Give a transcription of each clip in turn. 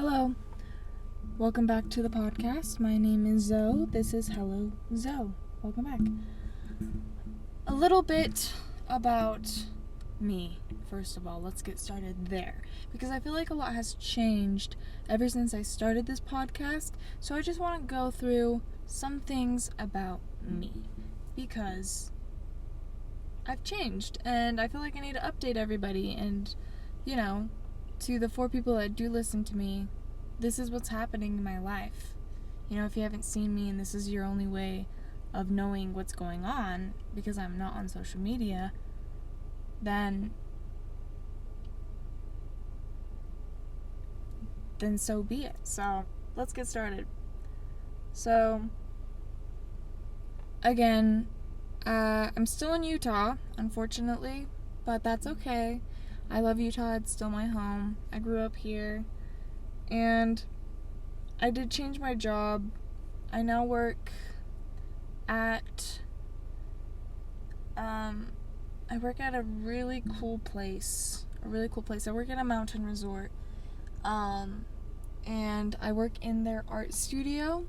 Hello, welcome back to the podcast. My name is Zoe. This is Hello Zoe. Welcome back. A little bit about me, first of all. Let's get started there. Because I feel like a lot has changed ever since I started this podcast. So I just want to go through some things about me. Because I've changed and I feel like I need to update everybody. And, to the 4 people that do listen to me, this is what's happening in my life. If you haven't seen me and this is your only way of knowing what's going on, because I'm not on social media, then so be it. So, let's get started. So, again, I'm still in Utah, unfortunately, but that's okay. I love Utah. It's still my home. I grew up here. And I did change my job. I now work at a really cool place. I work at a mountain resort. And I work in their art studio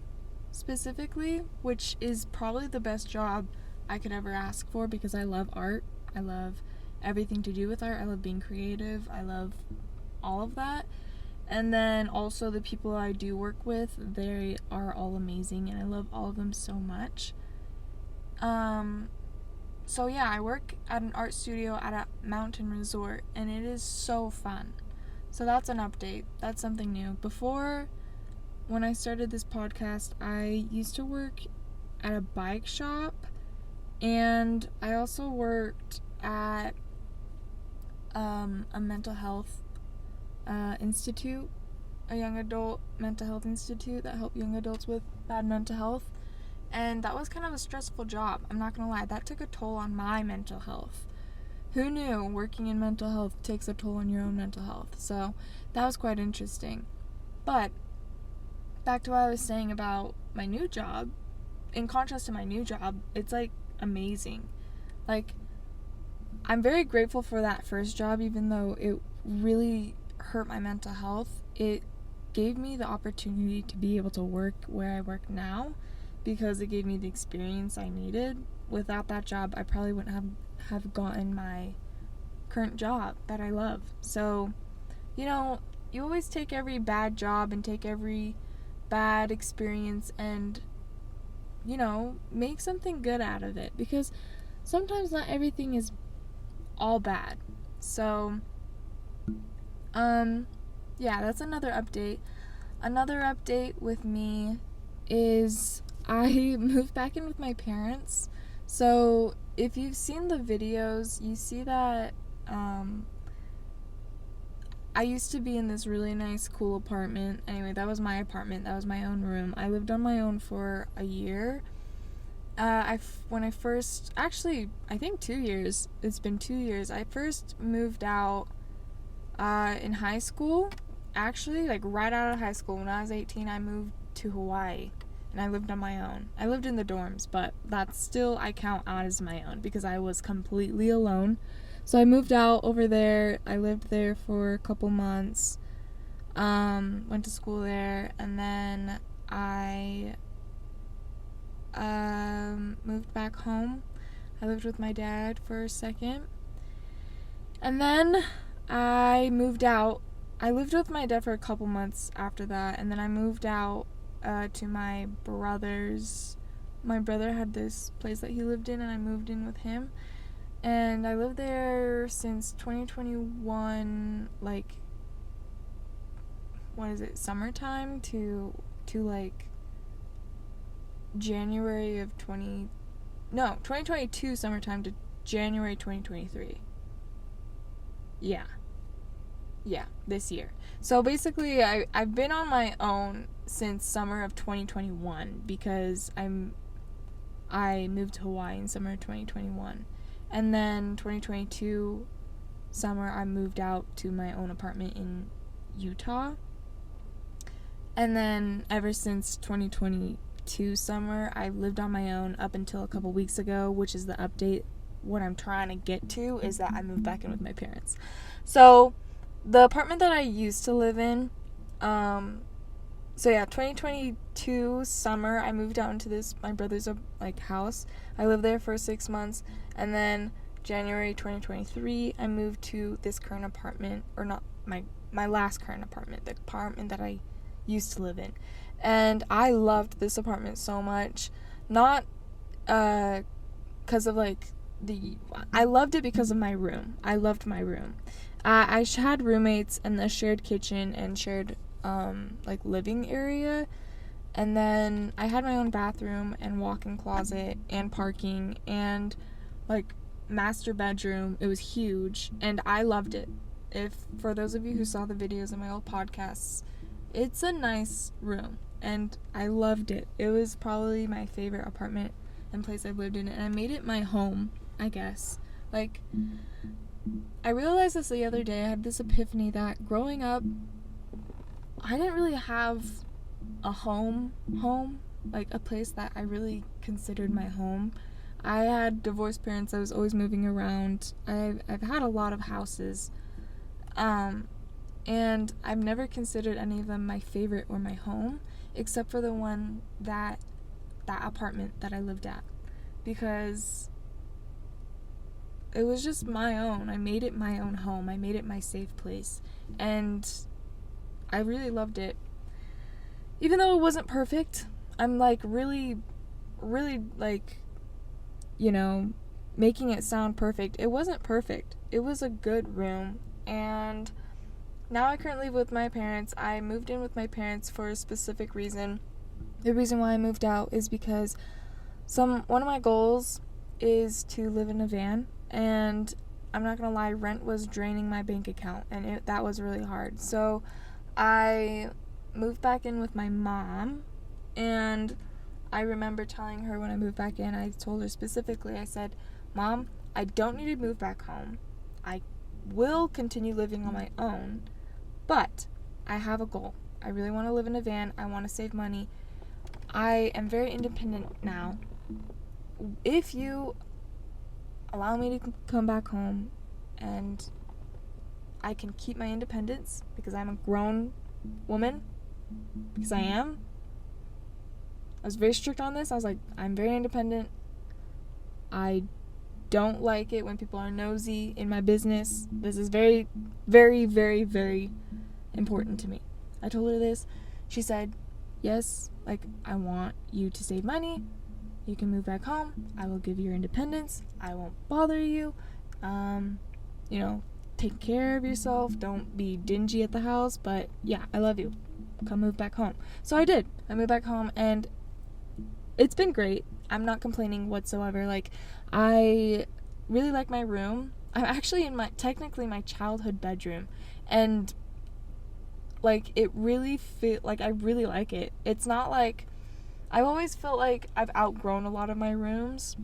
specifically, which is probably the best job I could ever ask for because I love art. I love everything to do with art. I love being creative. I love all of that. And then also the people I do work with, they are all amazing and I love all of them so much. So yeah, I work at an art studio at a mountain resort and it is so fun. So that's an update. That's something new. Before, when I started this podcast, I used to work at a bike shop and I also worked at a mental health institute, a young adult mental health institute that helped young adults with bad mental health, and that was kind of a stressful job. I'm not gonna lie, that took a toll on my mental health. Who knew working in mental health takes a toll on your own mental health? So that was quite interesting. But back to what I was saying about my new job. In contrast to my new job, it's like amazing. Like, I'm very grateful for that first job, even though it really hurt my mental health. It gave me the opportunity to be able to work where I work now because it gave me the experience I needed. Without that job, I probably wouldn't have gotten my current job that I love. So, you always take every bad job and take every bad experience and, make something good out of it, because sometimes not everything is all bad. So, yeah, that's another update. Another update with me is I moved back in with my parents. So, if you've seen the videos, you see that, I used to be in this really nice, cool apartment. Anyway, that was my apartment. That was my own room. I lived on my own for a year. When I first, actually, I think 2 years. It's been 2 years. I first moved out in high school. Actually, like right out of high school, when I was 18, I moved to Hawaii, and I lived on my own. I lived in the dorms, but that's still, I count out as my own because I was completely alone. So I moved out over there. I lived there for a couple months. Went to school there, and then I moved back home. I lived with my dad for a second. And then I moved out. I lived with my dad for a couple months after that, and then I moved out to my brother's. My brother had this place that he lived in, and I moved in with him. And I lived there since 2021, like, summertime to like January of 2022 summertime to January 2023. Yeah, this year. So basically, I've been on my own since summer of 2021 because I moved to Hawaii in summer of 2021. And then 2022 summer, I moved out to my own apartment in Utah. And then ever since 2022 summer, I've lived on my own up until a couple weeks ago, which is the update. What I'm trying to get to is that I moved back in with my parents. So the apartment that I used to live in, So yeah, 2022 summer, I moved out into this, my brother's, house. I lived there for 6 months, and then January 2023, I moved to this current apartment, or not, my last current apartment, the apartment that I used to live in. And I loved this apartment so much. Not, because of, I loved it because of my room. I loved my room. I had roommates and a shared kitchen and shared living area, and then I had my own bathroom and walk-in closet and parking and master bedroom. It was huge and I loved it. If for those of you who saw the videos in my old podcasts, it's a nice room and I loved it. It was probably my favorite apartment and place I've lived in, and I made it my home, I guess. I realized this the other day. I had this epiphany that growing up, I didn't really have a home, a place that I really considered my home. I had divorced parents. I was always moving around. I've had a lot of houses, and I've never considered any of them my favorite or my home, except for the one that apartment that I lived at, because it was just my own. I made it my own home. I made it my safe place, and I really loved it. Even though it wasn't perfect, I'm really making it sound perfect. It wasn't perfect. It was a good room, and now I currently live with my parents. I moved in with my parents for a specific reason. The reason why I moved out is because one of my goals is to live in a van, and I'm not gonna lie, rent was draining my bank account, and that was really hard. So I moved back in with my mom, and I remember telling her when I moved back in, I told her specifically, I said, Mom, I don't need to move back home. I will continue living on my own, but I have a goal. I really want to live in a van. I want to save money. I am very independent now. If you allow me to come back home and I can keep my independence, because I'm a grown woman, because I am. I was very strict on this. I was like, I'm very independent. I don't like it when people are nosy in my business. This is very, very, very, very important to me. I told her this. She said, yes, I want you to save money. You can move back home. I will give you your independence. I won't bother you. Take care of yourself. Don't be dingy at the house. But yeah, I love you. Come move back home. So I did. I moved back home, and it's been great. I'm not complaining whatsoever. I really like my room. I'm actually in technically my childhood bedroom, and it really I really like it. It's not I've always felt like I've outgrown a lot of my rooms,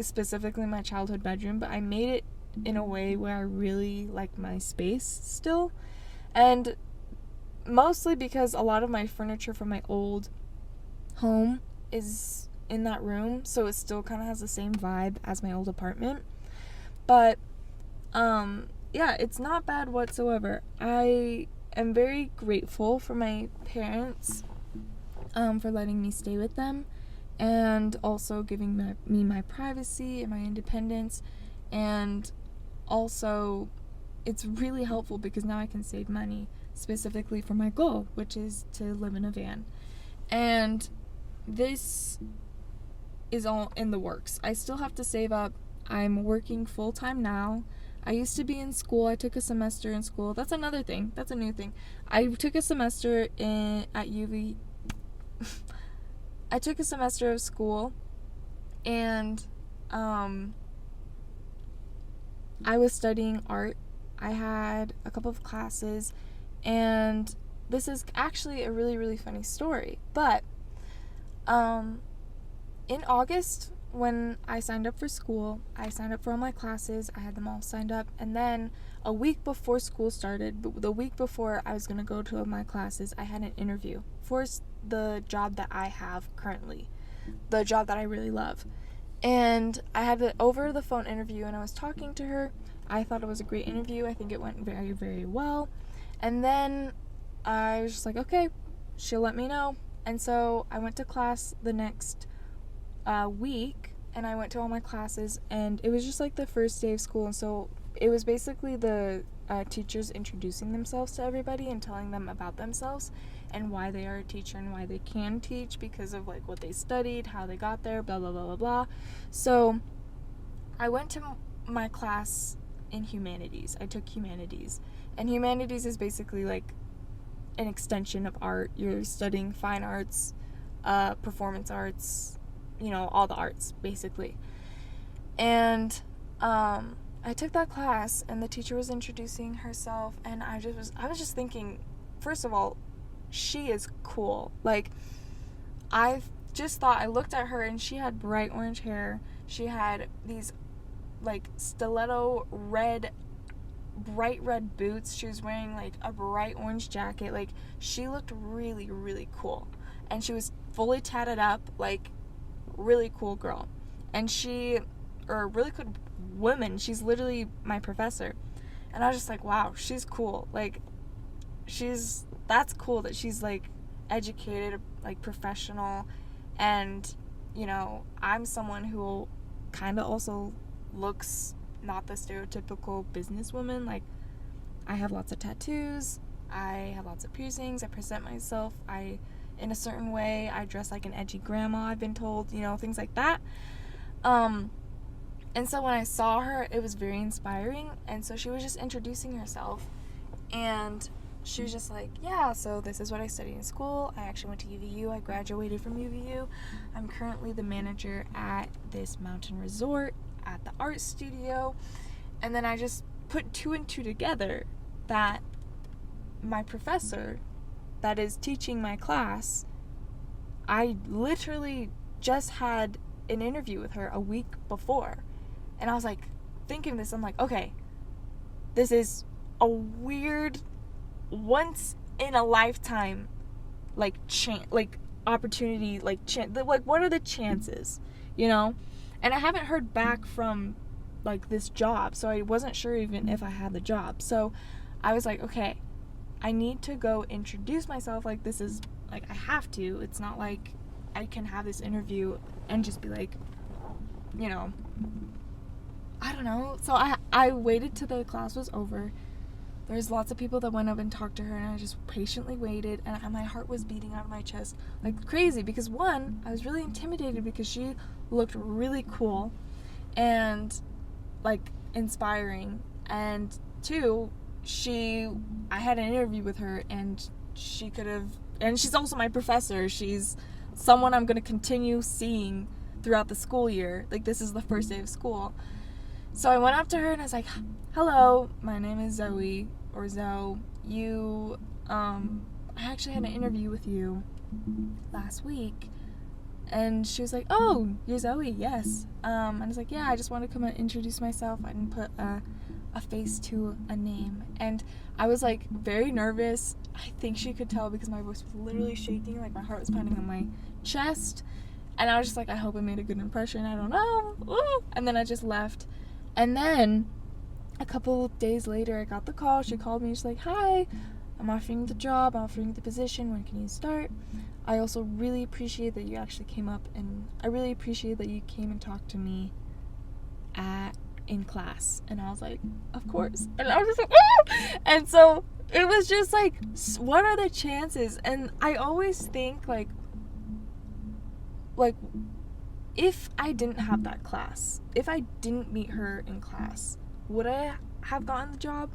specifically my childhood bedroom, but I made it in a way where I really like my space still, and mostly because a lot of my furniture from my old home is in that room, so it still kind of has the same vibe as my old apartment. But yeah, it's not bad whatsoever. I am very grateful for my parents for letting me stay with them, and also giving me my privacy and my independence. And also, it's really helpful because now I can save money specifically for my goal, which is to live in a van. And this is all in the works. I still have to save up. I'm working full-time now. I used to be in school. I took a semester in school. That's another thing. That's a new thing. I took a semester at UV. I took a semester of school, and I was studying art. I had a couple of classes, and this is actually a really, really funny story. But in August, when I signed up for school, I signed up for all my classes. I had them all signed up, and then a week before school started, the week before I was going to go to my classes, I had an interview for the job that I have currently, the job that I really love. And I had an over the phone interview, and I was talking to her. I thought it was a great interview. I think it went very, very well. And then I was just like, okay, she'll let me know. And so I went to class the next week, and I went to all my classes, and it was just like the first day of school. And so it was basically the teachers introducing themselves to everybody and telling them about themselves and why they are a teacher and why they can teach because of like what they studied, how they got there, blah blah blah blah blah. So I went to my class in humanities. I took humanities, and humanities is basically like an extension of art. You're studying fine arts, performance arts, all the arts basically. And I took that class, and the teacher was introducing herself, and I was just thinking, first of all, she is cool. Like, I just thought, I looked at her, and she had bright orange hair. She had these like stiletto bright red boots. She was wearing like a bright orange jacket. Like, she looked really, really cool, and she was fully tatted up, like really cool girl. And or really good woman. She's literally my professor. And I was just like, wow, she's cool. Like, that's cool that she's like educated, like professional. And I'm someone who kind of also looks not the stereotypical businesswoman. Like, I have lots of tattoos, I have lots of piercings, I present myself in a certain way, I dress like an edgy grandma, I've been told, things like that. And so when I saw her, it was very inspiring. And so she was just introducing herself, and she was just like, yeah, so this is what I studied in school. I actually went to UVU. I graduated from UVU. I'm currently the manager at this mountain resort at the art studio. And then I just put 2 and 2 together that my professor that is teaching my class, I literally just had an interview with her a week before. And I was like, thinking this, I'm like, okay, this is a weird, once in a lifetime, like opportunity, like what are the chances, And I haven't heard back from like this job, so I wasn't sure even if I had the job. So I was like, okay, I need to go introduce myself. Like, this is like, I have to. It's not like I can have this interview and just be like, I don't know. So I waited till the class was over. There's lots of people that went up and talked to her, and I just patiently waited, and my heart was beating out of my chest like crazy, because one, I was really intimidated because she looked really cool and like inspiring, and two, I had an interview with her, and and she's also my professor. She's someone I'm going to continue seeing throughout the school year. Like, this is the first day of school. So I went up to her and I was like, hello, my name is Zoe, or Zoe. I actually had an interview with you last week. And she was like, oh, you're Zoe, yes. And I was like, yeah, I just want to come and introduce myself. I didn't put a face to a name. And I was like very nervous. I think she could tell because my voice was literally shaking, like my heart was pounding on my chest. And I was just like, I hope I made a good impression. I don't know. Ooh. And then I just left. And then a couple days later, I got the call. She called me. She's like, hi, I'm offering you the job. I'm offering you the position. When can you start? I also really appreciate that you actually came up, and I really appreciate that you came and talked to me in class. And I was like, of course. And I was just like, ah! And so it was just like, what are the chances? And I always think like if I didn't have that class, if I didn't meet her in class, would I have gotten the job?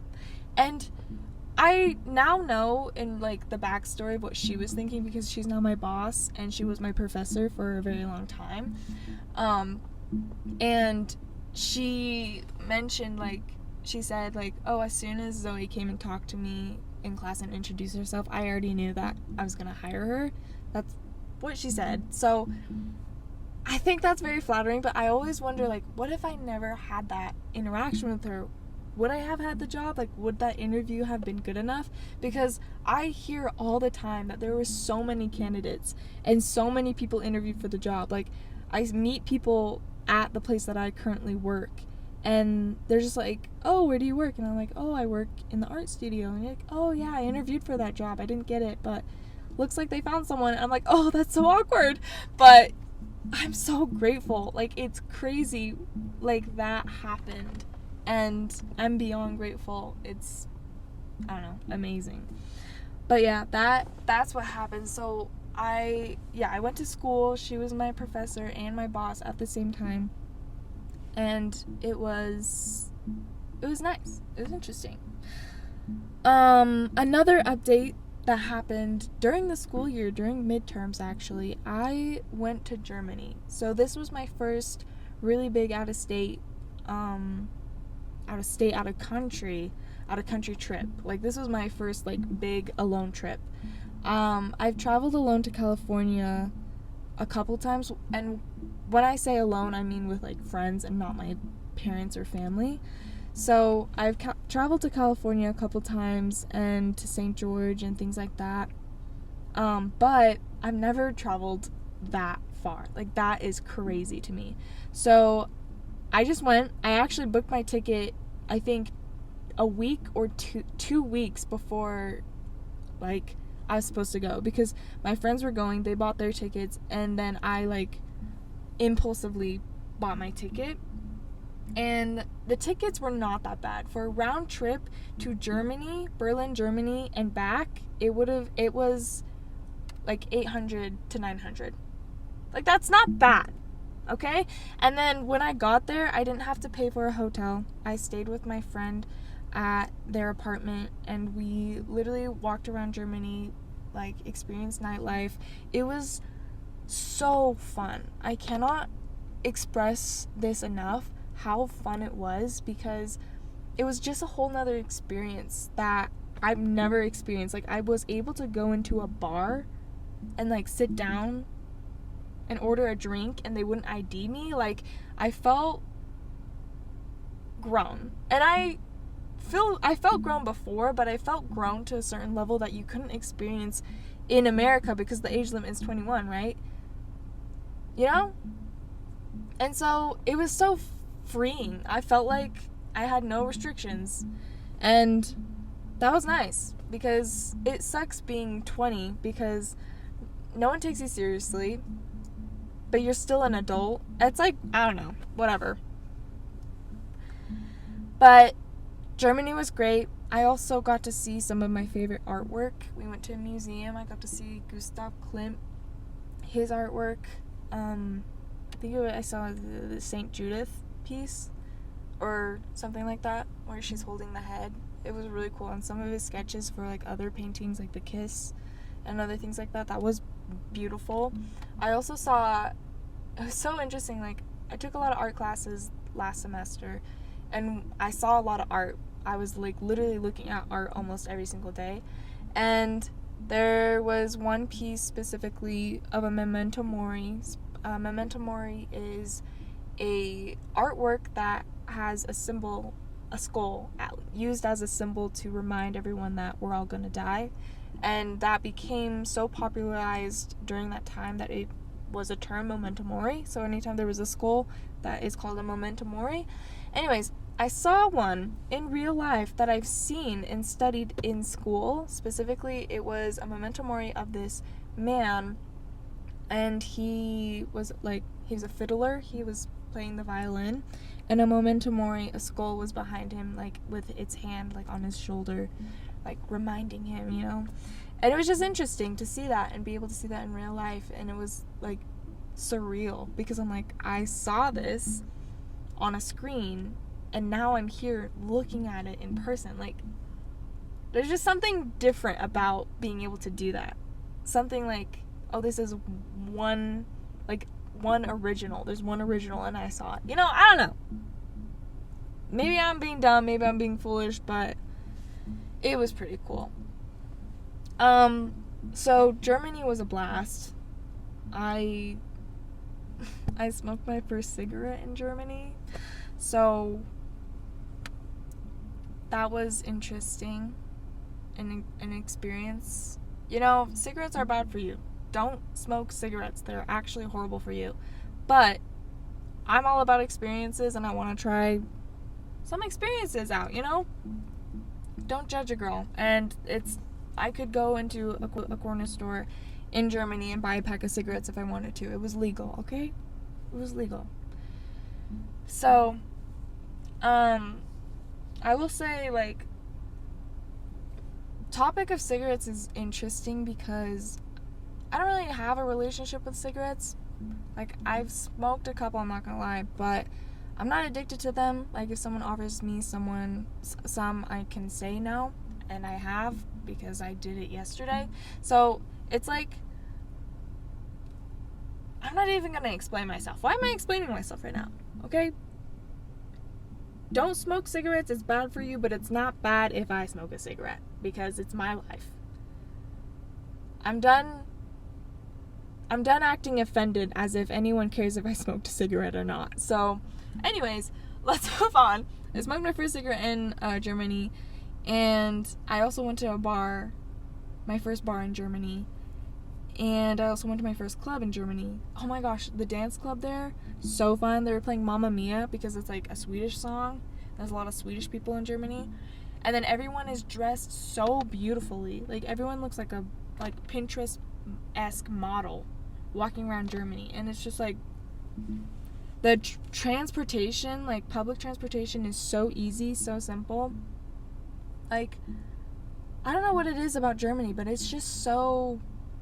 And I now know in like the backstory of what she was thinking, because she's now my boss and she was my professor for a very long time. And she mentioned, like, she said like, oh, as soon as Zoe came and talked to me in class and introduced herself, I already knew that I was gonna hire her. That's what she said. So I think that's very flattering, but I always wonder, like, what if I never had that interaction with her? Would I have had the job? Like, would that interview have been good enough? Because I hear all the time that there were so many candidates and so many people interviewed for the job. Like, I meet people at the place that I currently work, And they're just like, oh, where do you work? And I'm like, oh, I work in the art studio. And you're like, oh, yeah, I interviewed for that job. I didn't get it, but looks like they found someone. And I'm like, oh, that's so awkward. But I'm so grateful. Like, it's crazy, like, that happened. And I'm beyond grateful. It's, I don't know, amazing. But yeah, that's what happened. So I went to school. She was my professor and my boss at the same time. And it was nice. It was interesting. Another update that happened during the school year, during midterms actually, I went to Germany. So this was my first really big out of country trip. Like, this was my first, like, big alone trip. I've traveled alone to California a couple times, and when I say alone, I mean with, like, friends and not my parents or family. So I've traveled to California a couple times and to St. George and things like that. But I've never traveled that far. Like, that is crazy to me. So I just went. I actually booked my ticket, I think, a week or 2 weeks before, like, I was supposed to go, because my friends were going. They bought their tickets, and then I, like, impulsively bought my ticket. And the tickets were not that bad. For a round trip to Germany, Berlin, Germany, and back, it was like $800 to $900. Like, that's not bad, okay? And then when I got there, I didn't have to pay for a hotel. I stayed with my friend at their apartment, and we literally walked around Germany, like, experienced nightlife. It was so fun. I cannot express this enough, how fun it was, because it was just a whole nother experience that I've never experienced. Like, I was able to go into a bar and, like, sit down and order a drink, and they wouldn't ID me. Like, I felt grown. And I felt grown before, but I felt grown to a certain level that you couldn't experience in America, because the age limit is 21, right? You know? And so it was so freeing. I felt like I had no restrictions, and that was nice, because it sucks being 20, because no one takes you seriously, but you're still an adult. It's like, I don't know, whatever. But Germany was great. I also got to see some of my favorite artwork. We went to a museum. I got to see Gustav Klimt, his artwork. I think I saw the St. Judith piece or something like that, where she's holding the head. It was really cool. And some of his sketches for, like, other paintings, like The Kiss and other things like that, that was beautiful. I also saw, it was so interesting, like, I took a lot of art classes last semester, and I saw a lot of art. I was, like, literally looking at art almost every single day, and there was one piece specifically of a memento mori. Memento mori is a artwork that has a symbol, a skull, used as a symbol to remind everyone that we're all gonna die. And that became so popularized during that time that it was a term, memento mori. So anytime there was a skull, that is called a memento mori. Anyways, I saw one in real life that I've seen and studied in school. Specifically, it was a memento mori of this man, and he was a fiddler. He was playing the violin, and a memento mori, a skull was behind him, like, with its hand, like, on his shoulder, like, reminding him, you know. And it was just interesting to see that and be able to see that in real life. And it was, like, surreal, because I'm like, I saw this on a screen, and now I'm here looking at it in person. Like, there's just something different about being able to do that. Something like, oh, this is one original. There's one original, and I saw it. You know, I don't know. Maybe I'm being dumb, maybe I'm being foolish, but it was pretty cool. So Germany was a blast. I smoked my first cigarette in Germany, so that was interesting, an experience. You know, cigarettes are bad for you. Don't smoke cigarettes. They're actually horrible for you. But I'm all about experiences, and I want to try some experiences out, you know? Don't judge a girl. And I could go into a corner store in Germany and buy a pack of cigarettes if I wanted to. It was legal, okay? It was legal. So, I will say, like, topic of cigarettes is interesting because I don't really have a relationship with cigarettes. Like, I've smoked a couple, I'm not gonna lie, but I'm not addicted to them. Like, if someone offers me some, I can say no, and I have, because I did it yesterday. So, it's like, I'm not even gonna explain myself. Why am I explaining myself right now? Okay? Don't smoke cigarettes, it's bad for you, but it's not bad if I smoke a cigarette, because it's my life. I'm done acting offended as if anyone cares if I smoked a cigarette or not. So, anyways, let's move on. I smoked my first cigarette in Germany, and I also went to a bar, my first bar in Germany, and I also went to my first club in Germany. Oh my gosh, the dance club there, so fun. They were playing Mamma Mia because it's like a Swedish song. There's a lot of Swedish people in Germany. And then everyone is dressed so beautifully. Like, everyone looks like a Pinterest-esque model walking around Germany. And it's just like, the transportation, like public transportation, is so easy, so simple. Like, I don't know what it is about Germany, but it's just so,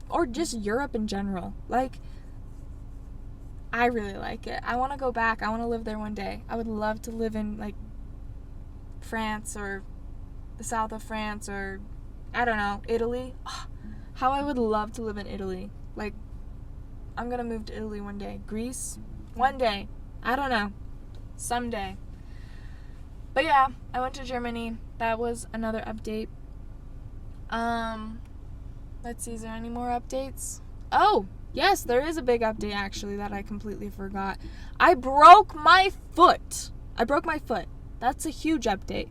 or just Europe in general. Like, I really like it. I want to go back. I want to live there one day. I would love to live in, like, France or the south of France or, I don't know, Italy. Oh, how I would love to live in Italy. Like, I'm going to move to Italy one day. Greece? One day. I don't know. Someday. But yeah, I went to Germany. That was another update. Let's see, is there any more updates? Oh, yes, there is a big update actually that I completely forgot. I broke my foot. That's a huge update.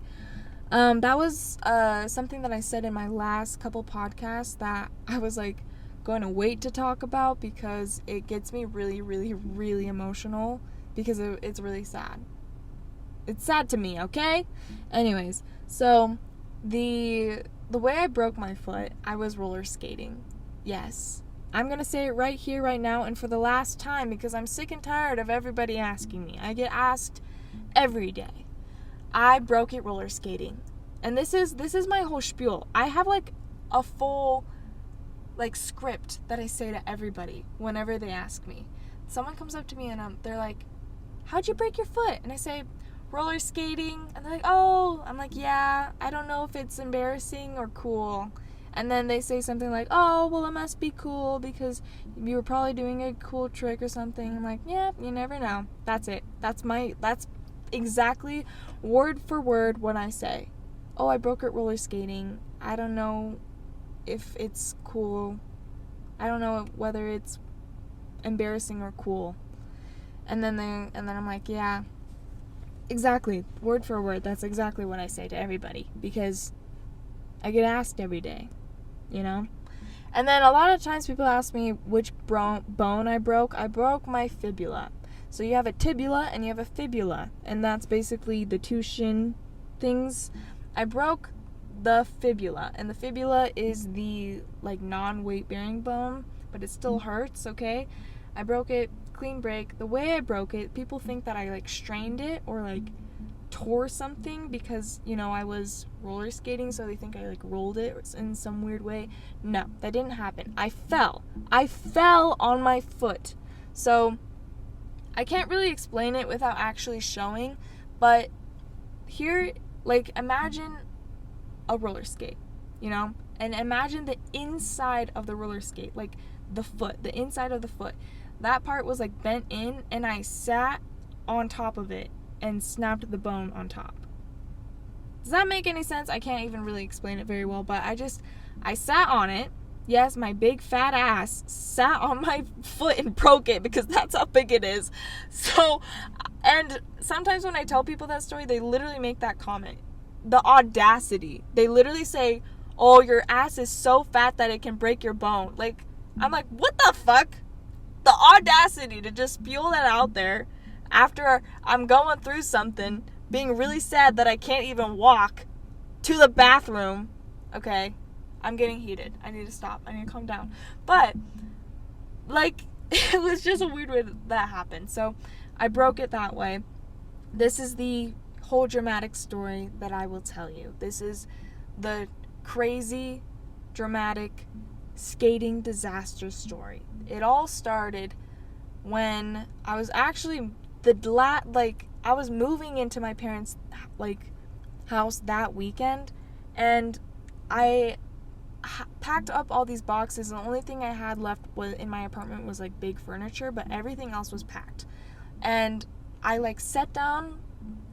That was something that I said in my last couple podcasts that I was like going to wait to talk about because it gets me really, really, really emotional because it's really sad. It's sad to me, okay? Anyways, so the way I broke my foot, I was roller skating. Yes. I'm going to say it right here, right now, and for the last time because I'm sick and tired of everybody asking me. I get asked every day. I broke it roller skating. And this is my whole spiel. I have like a full like script that I say to everybody whenever they ask me. Someone comes up to me and they're like, "How'd you break your foot?" And I say, "Roller skating." And they're like, "Oh." I'm like, "Yeah, I don't know if it's embarrassing or cool." And then they say something like, "Oh, well, it must be cool because you were probably doing a cool trick or something." I'm like, "Yeah, you never know." That's it. That's exactly word for word what I say. "Oh, I broke it roller skating. I don't know if it's cool. I don't know whether it's embarrassing or cool." And then I'm like, "Yeah, exactly, word for word. That's exactly what I say to everybody because I get asked every day, you know?" And then a lot of times people ask me which bone I broke. I broke my fibula. So you have a tibula and you have a fibula, and that's basically the two shin things. I broke the fibula, and the fibula is the like non-weight bearing bone, but it still hurts, okay? I broke it, clean break. The way I broke it, people think that I like strained it or like tore something because, you know, I was roller skating, so they think I like rolled it in some weird way. No, that didn't happen. I fell on my foot. So I can't really explain it without actually showing, but here, like, imagine a roller skate, you know? And imagine the inside of the roller skate, like the inside of the foot. That part was like bent in, and I sat on top of it and snapped the bone on top. Does that make any sense? I can't even really explain it very well, but I sat on it. Yes, my big fat ass sat on my foot and broke it because that's how big it is. So, and sometimes when I tell people that story, they literally make that comment. The audacity. They literally say, "Oh, your ass is so fat that it can break your bone." Like, I'm like, what the fuck? The audacity to just spew that out there after I'm going through something being really sad that I can't even walk to the bathroom. Okay, I'm getting heated. I need to stop. I need to calm down. But, like, it was just a weird way that happened. So, I broke it that way. This is the whole dramatic story that I will tell you. This is the crazy, dramatic, skating disaster story. It all started when I was actually I was moving into my parents' house that weekend, and I packed up all these boxes, and the only thing I had left in my apartment was like big furniture, but everything else was packed. And I set down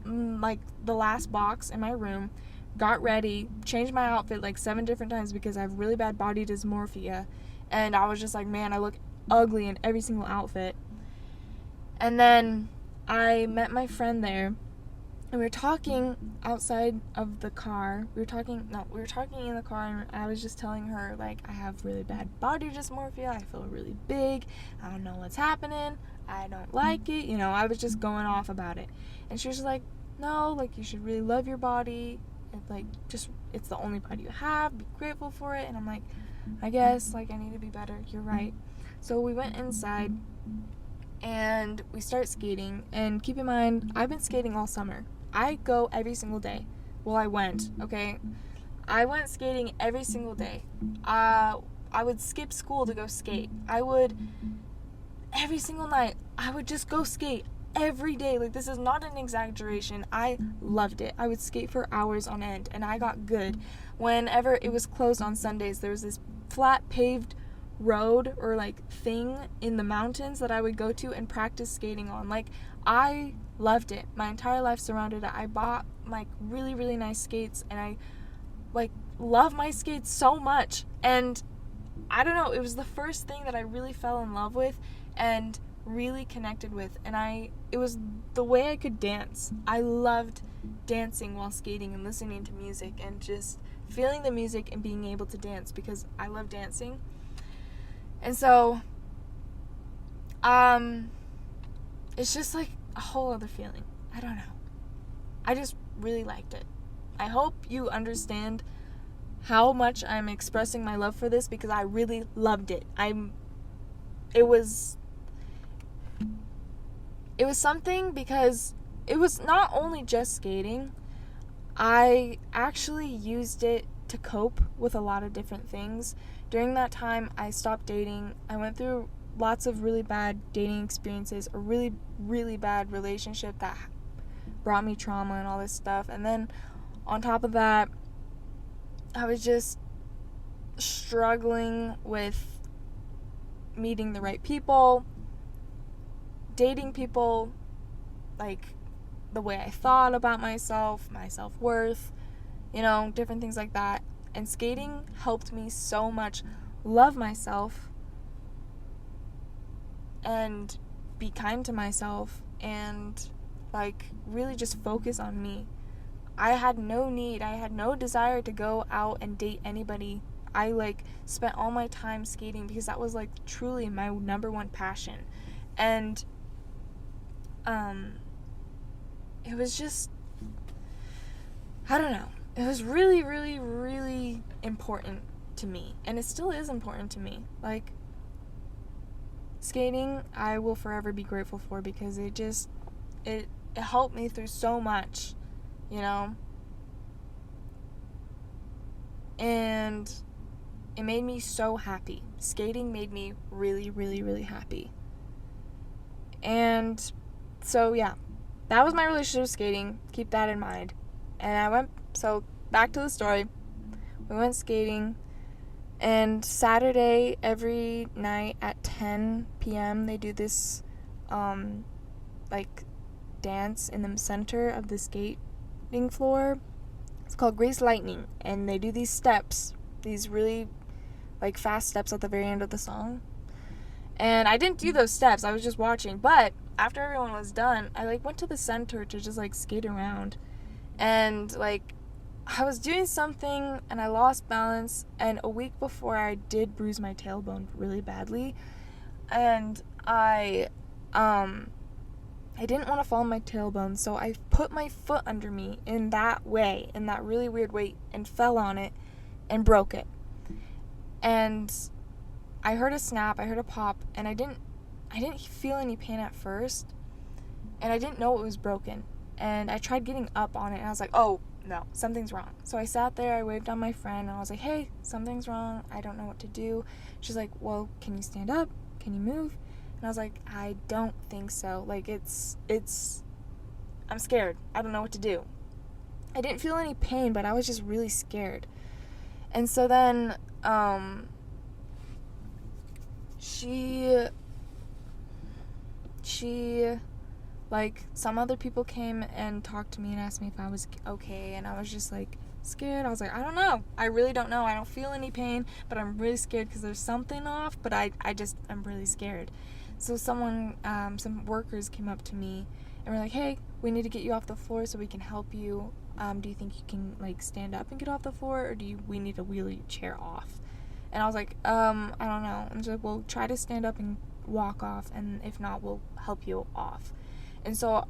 the last box in my room, got ready, changed my outfit 7 different times because I have really bad body dysmorphia, and I was just like, man, I look ugly in every single outfit. And then I met my friend there, and we were talking outside of the car. We were talking in the car, and I was just telling her, I have really bad body dysmorphia. I feel really big. I don't know what's happening. I don't like it. I was just going off about it. And she was like, no, you should really love your body. It's the only body you have. Be grateful for it. And I'm like, I guess, I need to be better. You're right. So we went inside, and we start skating. And keep in mind, I've been skating all summer. I go every single day. Well, I went, okay? I went skating every single day. I would skip school to go skate. Every single night, I would just go skate every day. This is not an exaggeration. I loved it. I would skate for hours on end, and I got good. Whenever it was closed on Sundays, there was this flat paved road or thing in the mountains that I would go to and practice skating on. I loved it. My entire life surrounded it. I bought really, really nice skates, and I love my skates so much. And I don't know, it was the first thing that I really fell in love with and really connected with, and it was the way I could dance. I loved dancing while skating and listening to music and just feeling the music and being able to dance because I love dancing. And so it's just a whole other feeling. I don't know. I just really liked it. I hope you understand how much I'm expressing my love for this because I really loved it. It was something because it was not only just skating. I actually used it to cope with a lot of different things. During that time, I stopped dating. I went through lots of really bad dating experiences, a really, really bad relationship that brought me trauma and all this stuff. And then on top of that, I was just struggling with meeting the right people, dating people, the way I thought about myself, my self-worth, different things like that. And skating helped me so much love myself and be kind to myself and really just focus on me. I had no desire to go out and date anybody. I spent all my time skating because that was truly my number one passion. And it was just, I don't know. It was really, really, really important to me. And it still is important to me. Skating, I will forever be grateful for because it helped me through so much, And it made me so happy. Skating made me really, really, really happy. And so, yeah, that was my relationship with skating. Keep that in mind. And back to the story. We went skating, and Saturday, every night at 10 p.m., they do this, dance in the center of the skating floor. It's called Grease Lightning, and they do these steps, these really, fast steps at the very end of the song. And I didn't do those steps, I was just watching, but after everyone was done, I, went to the center to just, skate around. And, I was doing something, and I lost balance, and a week before I did bruise my tailbone really badly. And I I didn't want to fall on my tailbone, so I put my foot under me in that really weird way, and fell on it and broke it. And I heard a snap, I heard a pop, and I didn't feel any pain at first, and I didn't know it was broken. And I tried getting up on it, and I was like, oh, no, something's wrong. So I sat there, I waved on my friend, and I was like, hey, something's wrong, I don't know what to do. She's like, well, can you stand up? Can you move? And I was like, I don't think so. Like, I'm scared. I don't know what to do. I didn't feel any pain, but I was just really scared. And so then, like, some other people came and talked to me and asked me if I was okay, and I was just, like, scared. I was like, I don't know. I really don't know. I don't feel any pain, but I'm really scared because there's something off, but I'm really scared. So some workers came up to me and were like, hey, we need to get you off the floor so we can help you. Do you think you can, like, stand up and get off the floor, or we need to wheel your chair off? And I was like, I don't know. And she's like, well, try to stand up and walk off, and if not, we'll help you off. And so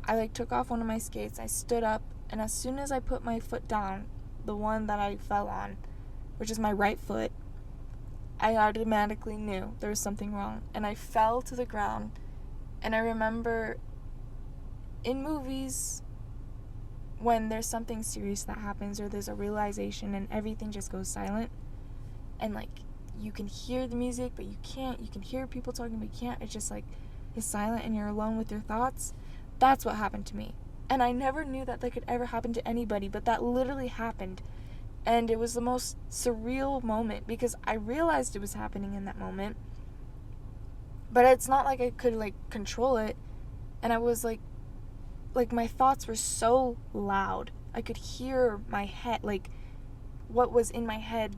I, like, took off one of my skates, I stood up, and as soon as I put my foot down, the one that I fell on, which is my right foot, I automatically knew there was something wrong. And I fell to the ground, and I remember in movies when there's something serious that happens, or there's a realization and everything just goes silent, and, like, you can hear the music, but you can't. You can hear people talking, but you can't. It's just, like, it's silent and you're alone with your thoughts. That's what happened to me. And I never knew that could ever happen to anybody, but that literally happened. And it was the most surreal moment, because I realized it was happening in that moment, but it's not like I could, like, control it. And I was like my thoughts were so loud. I could hear my head, like, what was in my head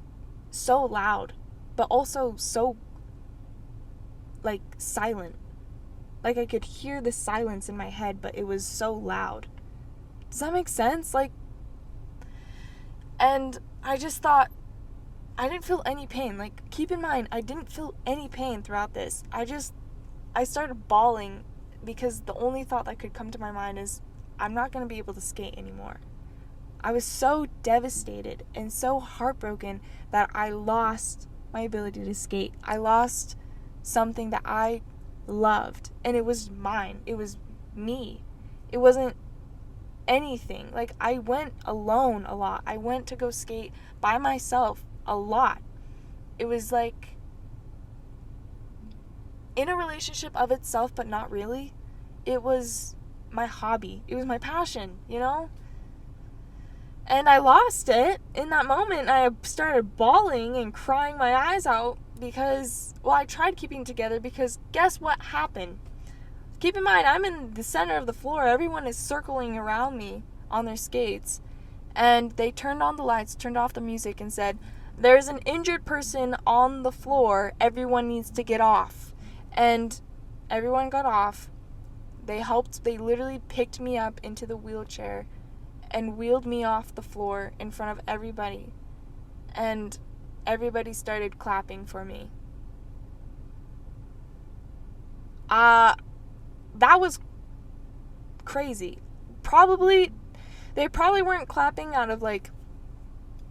so loud, but also so, like, silent. Like, I could hear the silence in my head, but it was so loud. Does that make sense? Like, and I just thought, I didn't feel any pain. Like, keep in mind, I didn't feel any pain throughout this. I started bawling, because the only thought that could come to my mind is, I'm not going to be able to skate anymore. I was so devastated and so heartbroken that I lost my ability to skate. I lost something that I loved, and it was mine. It was me. It wasn't anything. Like, I went alone a lot. I went to go skate by myself a lot. It was like in a relationship of itself, but not really. It was my hobby. It was my passion, you know? And I lost it in that moment. I started bawling and crying my eyes out because, well, I tried keeping it together, because guess what happened? Keep in mind, I'm in the center of the floor. Everyone is circling around me on their skates. And they turned on the lights, turned off the music, and said, there's an injured person on the floor. Everyone needs to get off. And everyone got off. They literally picked me up into the wheelchair and wheeled me off the floor in front of everybody. And everybody started clapping for me. That was crazy. They probably weren't clapping out of, like,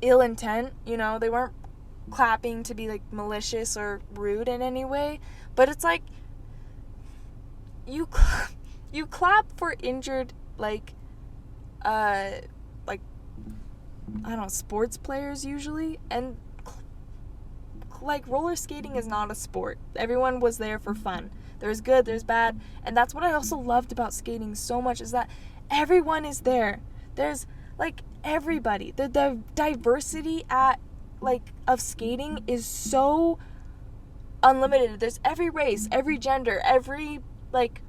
ill intent, you know? They weren't clapping to be, like, malicious or rude in any way. But it's like, you clap for injured, like, I don't know, sports players usually, and, like, roller skating is not a sport. Everyone was there for fun. There's good, there's bad, and that's what I also loved about skating so much, is that everyone is there. There's, like, everybody. The diversity of skating is so unlimited. There's every race, every gender, every, like,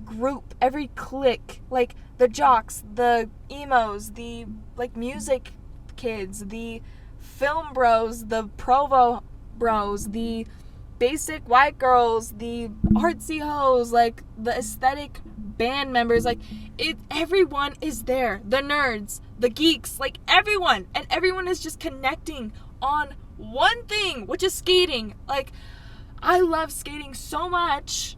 group, every clique, like, the jocks, the emos, the, like, music kids, the film bros, the Provo bros, the basic white girls, the artsy hoes, like, the aesthetic band members, like, everyone is there. The nerds, the geeks, like, everyone. And everyone is just connecting on one thing, which is skating. Like, I love skating so much.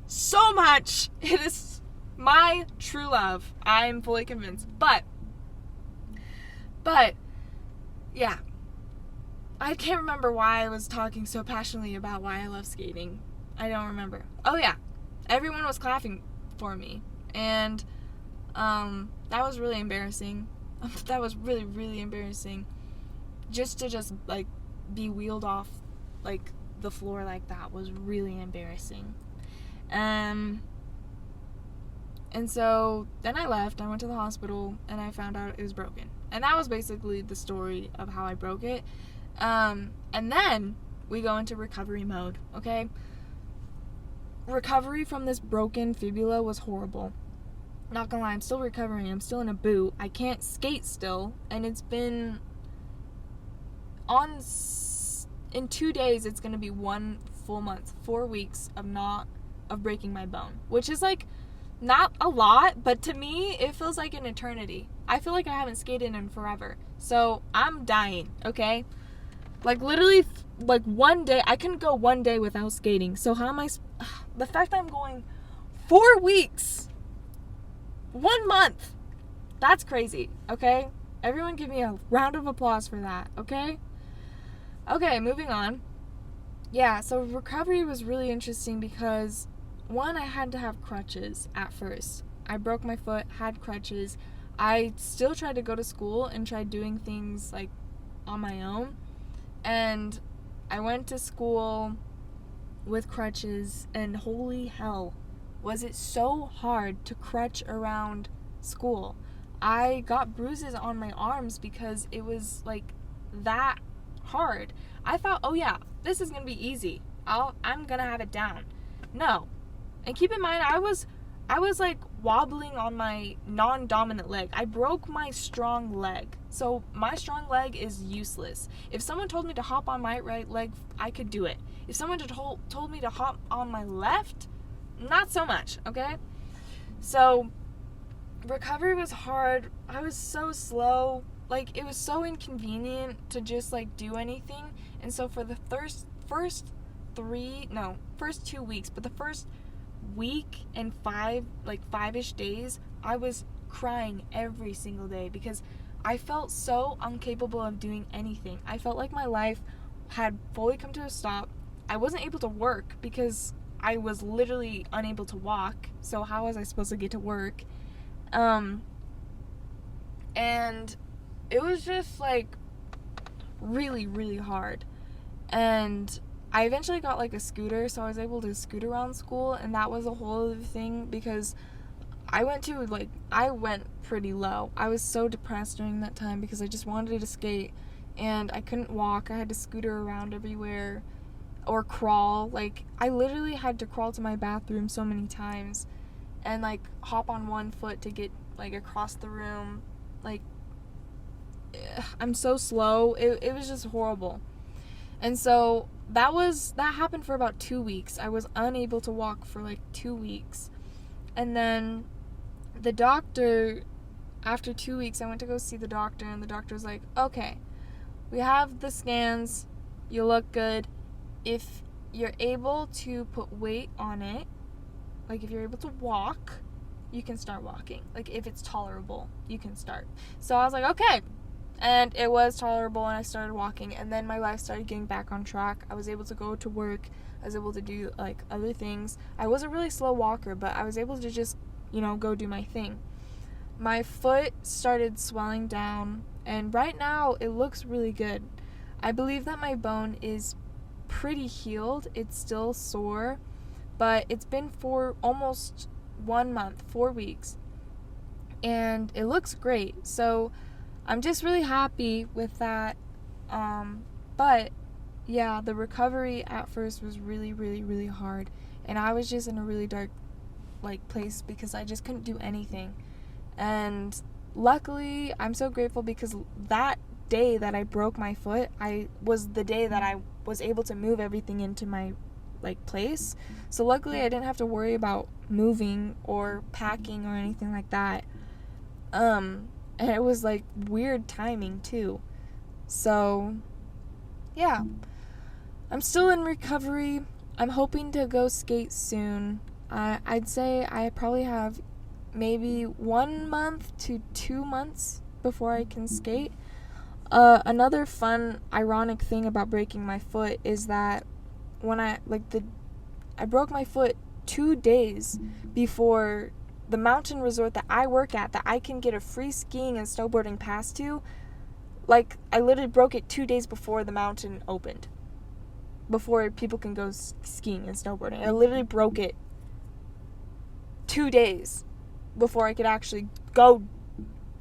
It is My true love. I'm fully convinced. But, yeah. I can't remember why I was talking so passionately about why I love skating. I don't remember. Oh, yeah. Everyone was clapping for me. And, that was really embarrassing. That was really, really embarrassing. Just to like, be wheeled off, like, the floor like that was really embarrassing. And so then I left. I went to the hospital and I found out it was broken. And that was basically the story of how I broke it. And then we go into recovery mode, okay? Recovery from this broken fibula was horrible. Not gonna lie, I'm still recovering. I'm still in a boot. I can't skate still. And it's been in 2 days, it's gonna be 1 full month, 4 weeks of breaking my bone, which is like not a lot, but to me it feels like an eternity. I feel like I haven't skated in forever, so I'm dying, okay? Like, literally, like, 1 day, I couldn't go 1 day without skating. So how am I the fact that I'm going 4 weeks, 1 month, that's crazy, okay? Everyone give me a round of applause for that, okay? Okay, moving on. Yeah, so recovery was really interesting because, one, I had to have crutches at first. I broke my foot, had crutches. I still tried to go to school and tried doing things, like, on my own. And I went to school with crutches, and holy hell, was it so hard to crutch around school. I got bruises on my arms because it was, like, that hard. I thought, oh yeah, this is gonna be easy. I'm gonna have it down. No. And keep in mind, I was like wobbling on my non-dominant leg. I broke my strong leg. So my strong leg is useless. If someone told me to hop on my right leg, I could do it. If someone told me to hop on my left, not so much, okay? So recovery was hard. I was so slow. Like, it was so inconvenient to just, like, do anything. And so for the first 2 weeks, but the first week and 5-ish days, I was crying every single day because I felt so incapable of doing anything. I felt like my life had fully come to a stop. I wasn't able to work because I was literally unable to walk. So how was I supposed to get to work? And it was just, like, really, really hard. And I eventually got, like, a scooter, so I was able to scoot around school, and that was a whole other thing because I went pretty low. I was so depressed during that time because I just wanted to skate, and I couldn't walk. I had to scooter around everywhere or crawl. Like, I literally had to crawl to my bathroom so many times and, like, hop on one foot to get, like, across the room. Like, I'm so slow. It was just horrible. And so that happened for about 2 weeks. I was unable to walk for like 2 weeks. And then the doctor, after 2 weeks, I went to go see the doctor, and the doctor was like, okay, we have the scans, you look good. If you're able to put weight on it, like if you're able to walk, you can start walking. Like, if it's tolerable, you can start. So I was like, okay. And it was tolerable, and I started walking, and then my life started getting back on track. I was able to go to work. I was able to do, like, other things. I was a really slow walker, but I was able to just, go do my thing. My foot started swelling down, and right now it looks really good. I believe that my bone is pretty healed. It's still sore, but it's been for almost 1 month, 4 weeks, and it looks great. So I'm just really happy with that. But yeah, the recovery at first was really, really, really hard. And I was just in a really dark, like, place because I just couldn't do anything. And luckily, I'm so grateful because that day that I broke my foot, was the day that I was able to move everything into my, like, place. So luckily, I didn't have to worry about moving or packing or anything like that. And it was, like, weird timing, too. So, yeah. I'm still in recovery. I'm hoping to go skate soon. I'd say I probably have maybe 1 month to 2 months before I can skate. Another fun, ironic thing about breaking my foot is that when I broke my foot 2 days before the mountain resort that I work at, that I can get a free skiing and snowboarding pass to. Like, I literally broke it 2 days before the mountain opened, before people can go skiing and snowboarding. I literally broke it 2 days before I could actually go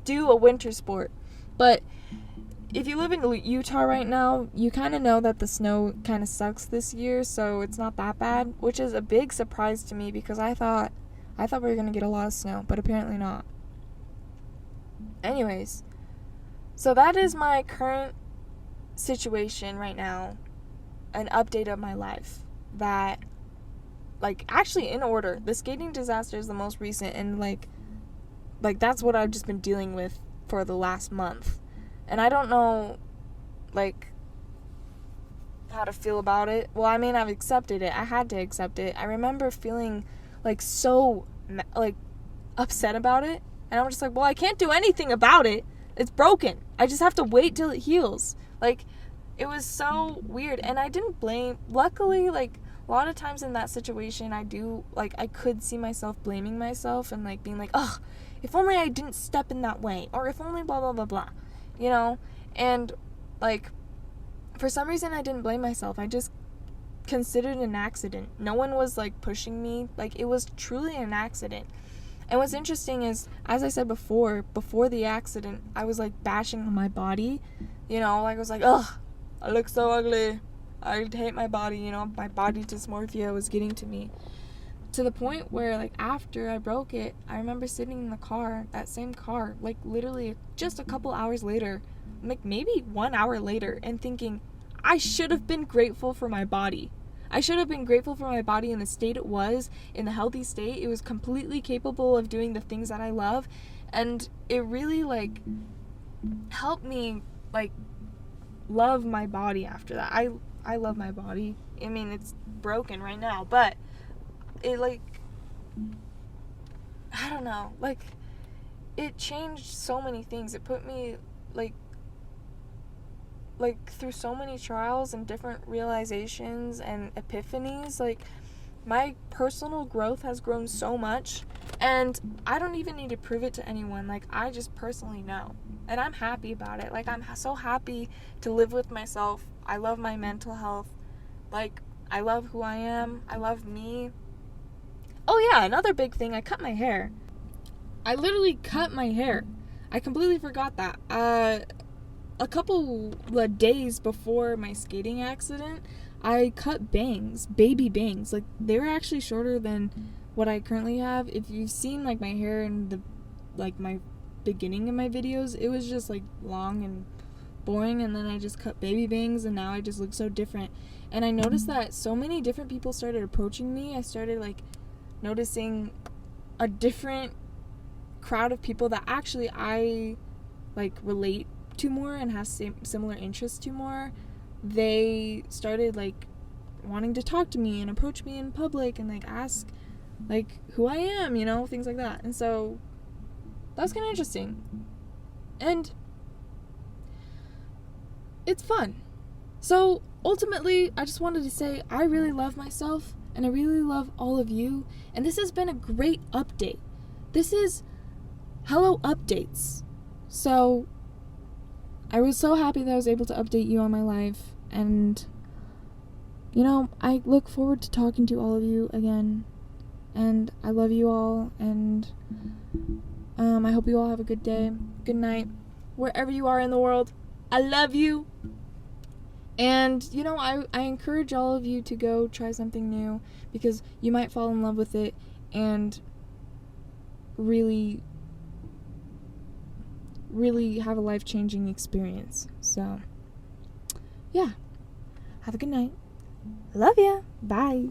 do a winter sport. But if you live in Utah right now, you kind of know that the snow kind of sucks this year, so it's not that bad, which is a big surprise to me because I thought we were going to get a lot of snow, but apparently not. Anyways, so that is my current situation right now, an update of my life that, like, actually in order. The skating disaster is the most recent, and like that's what I've just been dealing with for the last month. And I don't know, like, how to feel about it. Well, I mean, I've accepted it. I had to accept it. I remember feeling, like, so, like, upset about it. And I'm just like, well, I can't do anything about it. It's broken. I just have to wait till it heals. Like, it was so weird. And I didn't blame. Luckily, like, a lot of times in that situation, I could see myself blaming myself and, like, being like, ugh, if only I didn't step in that way. Or if only blah, blah, blah, blah. You know? And, like, for some reason, I didn't blame myself. I just considered it an accident. No one was, like, pushing me. Like, it was truly an accident. And what's interesting is, as I said before the accident, I was, like, bashing on my body. You know? Like, I was like, ugh, I look so ugly. I hate my body, you know? My body dysmorphia was getting to me. To the point where, like, after I broke it, I remember sitting in the car, that same car, like, literally just a couple hours later, like, maybe 1 hour later, and thinking, I should have been grateful for my body. I should have been grateful for my body in the state it was, in the healthy state. It was completely capable of doing the things that I love, and it really, like, helped me, like, love my body after that. I love my body. I mean, it's broken right now, but it, like, I don't know, like, it changed so many things. It put me, like through so many trials and different realizations and epiphanies. Like, my personal growth has grown so much, and I don't even need to prove it to anyone. Like, I just personally know, and I'm happy about it. Like, I'm so happy to live with myself. I love my mental health. Like, I love who I am. I love me. Oh yeah, another big thing, I cut my hair. I literally cut my hair. I completely forgot that. A couple of days before my skating accident, I cut bangs, baby bangs. Like, they were actually shorter than what I currently have. If you've seen, like, my hair in the, like, my beginning of my videos, it was just, like, long and boring, and then I just cut baby bangs, and now I just look so different. And I noticed that so many different people started approaching me. I started, like, noticing a different crowd of people that actually I, like, relate to more and have similar interests to more. They started, like, wanting to talk to me and approach me in public and, like, ask, like, who I am, you know, things like that. And so that was kind of interesting, and it's fun. So ultimately, I just wanted to say I really love myself, and I really love all of you, and this has been a great update. This is Hello Updates. So I was so happy that I was able to update you on my life, and, you know, I look forward to talking to all of you again, and I love you all, and I hope you all have a good day, good night, wherever you are in the world. I love you. And, you know, I encourage all of you to go try something new, because you might fall in love with it and really, really have a life-changing experience. So, yeah. Have a good night. Love ya. Bye.